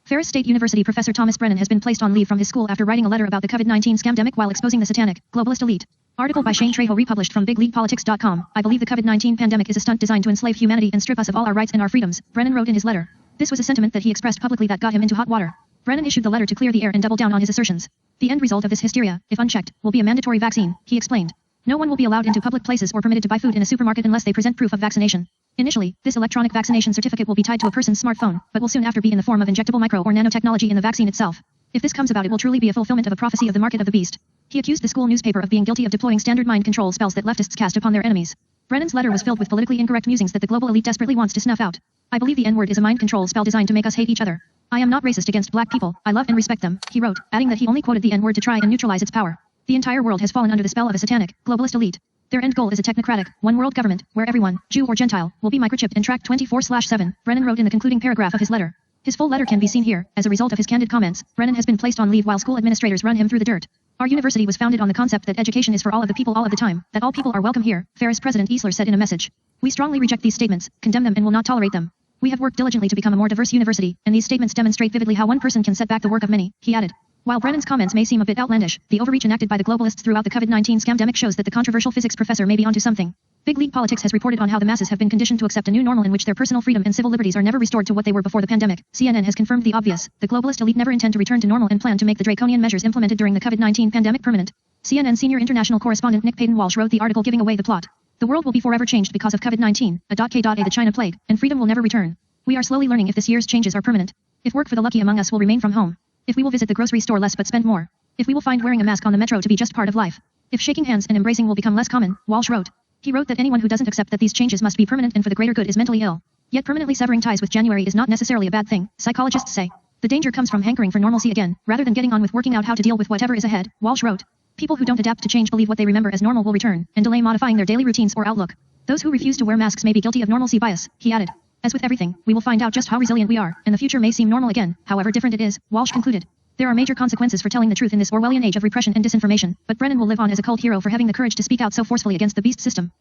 Ferris State University professor Thomas Brennan has been placed on leave from his school after writing a letter about the COVID-19 scamdemic while exposing the satanic, globalist elite. Article by Shane Trejo republished from BigLeaguePolitics.com. I believe the COVID-19 pandemic is a stunt designed to enslave humanity and strip us of all our rights and our freedoms, Brennan wrote in his letter. This was a sentiment that he expressed publicly that got him into hot water. Brennan issued the letter to clear the air and double down on his assertions. The end result of this hysteria, if unchecked, will be a mandatory vaccine, he explained. No one will be allowed into public places or permitted to buy food in a supermarket unless they present proof of vaccination. Initially, this electronic vaccination certificate will be tied to a person's smartphone, but will soon after be in the form of injectable micro or nanotechnology in the vaccine itself. If this comes about, it will truly be a fulfillment of a prophecy of the market of the beast. He accused the school newspaper of being guilty of deploying standard mind control spells that leftists cast upon their enemies. Brennan's letter was filled with politically incorrect musings that the global elite desperately wants to snuff out. I believe the N-word is a mind control spell designed to make us hate each other. I am not racist against black people, I love and respect them, he wrote, adding that he only quoted the N-word to try and neutralize its power. The entire world has fallen under the spell of a satanic, globalist elite. Their end goal is a technocratic, one-world government, where everyone, Jew or Gentile, will be microchipped and tracked 24/7, Brennan wrote in the concluding paragraph of his letter. His full letter can be seen here. As a result of his candid comments, Brennan has been placed on leave while school administrators run him through the dirt. Our university was founded on the concept that education is for all of the people all of the time, that all people are welcome here, Ferris President Easler said in a message. We strongly reject these statements, condemn them and will not tolerate them. We have worked diligently to become a more diverse university, and these statements demonstrate vividly how one person can set back the work of many, he added. While Brennan's comments may seem a bit outlandish, the overreach enacted by the globalists throughout the COVID-19 scamdemic shows that the controversial physics professor may be onto something. Big League Politics has reported on how the masses have been conditioned to accept a new normal in which their personal freedom and civil liberties are never restored to what they were before the pandemic. CNN has confirmed the obvious. The globalist elite never intend to return to normal and plan to make the draconian measures implemented during the COVID-19 pandemic permanent. CNN senior international correspondent Nick Payton Walsh wrote the article giving away the plot. The world will be forever changed because of COVID-19, the China plague, and freedom will never return. We are slowly learning if this year's changes are permanent. If work for the lucky among us will remain from home. If we will visit the grocery store less but spend more. If we will find wearing a mask on the metro to be just part of life. If shaking hands and embracing will become less common, Walsh wrote. He wrote that anyone who doesn't accept that these changes must be permanent and for the greater good is mentally ill. Yet permanently severing ties with January is not necessarily a bad thing, psychologists say. The danger comes from hankering for normalcy again, rather than getting on with working out how to deal with whatever is ahead, Walsh wrote. People who don't adapt to change believe what they remember as normal will return, and delay modifying their daily routines or outlook. Those who refuse to wear masks may be guilty of normalcy bias, he added. As with everything, we will find out just how resilient we are, and the future may seem normal again, however different it is, Walsh concluded. There are major consequences for telling the truth in this Orwellian age of repression and disinformation, but Brennan will live on as a cult hero for having the courage to speak out so forcefully against the beast system.